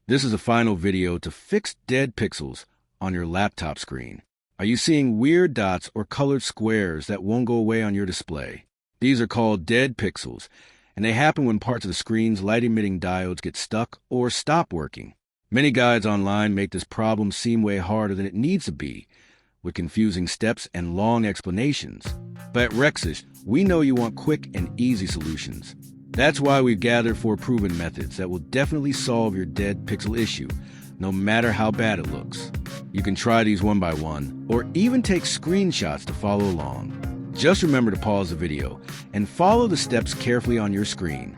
This is a final video to fix dead pixels on your laptop screen. Are you seeing weird dots or colored squares that won't go away on your display? These are called dead pixels, and they happen when parts of the screen's light-emitting diodes get stuck or stop working. Many guides online make this problem seem way harder than it needs to be, with confusing steps and long explanations. But at Rexis, we know you want quick and easy solutions. That's why we've gathered 4 proven methods that will definitely solve your dead pixel issue, no matter how bad it looks. You can try these one by one, or even take screenshots to follow along. Just remember to pause the video and follow the steps carefully on your screen.